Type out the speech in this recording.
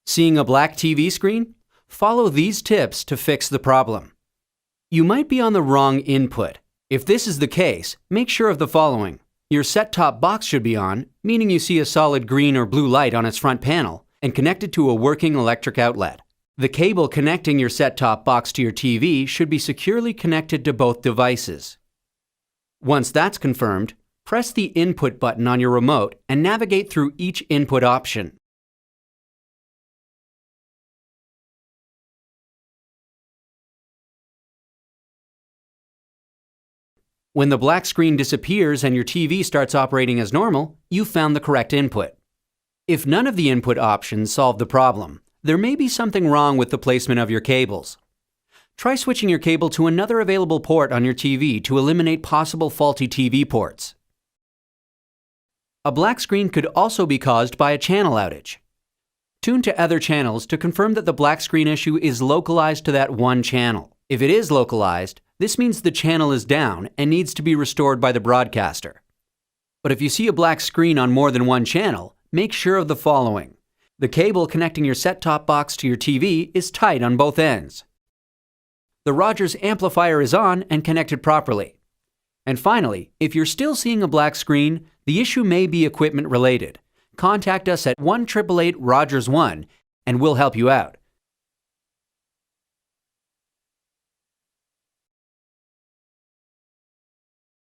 Seeing a black TV screen? Follow these tips to fix the problem. You might be on the wrong input. If this is the case, make sure of the following. Your set-top box should be on, meaning you see a solid green or blue light on its front panel, and connected to a working electric outlet. The cable connecting your set-top box to your TV should be securely connected to both devices. Once that's confirmed, press the Input button on your remote and navigate through each input option. When the black screen disappears and your TV starts operating as normal, you've found the correct input. If none of the input options solve the problem, there may be something wrong with the placement of your cables. Try switching your cable to another available port on your TV to eliminate possible faulty TV ports. A black screen could also be caused by a channel outage. Tune to other channels to confirm that the black screen issue is localized to that one channel. If it is localized, this means the channel is down and needs to be restored by the broadcaster. But if you see a black screen on more than one channel, make sure of the following. The cable connecting your set-top box to your TV is tight on both ends. The Rogers amplifier is on and connected properly. And finally, if you're still seeing a black screen, the issue may be equipment related. Contact us at 1-888-ROGERS-1 and we'll help you out.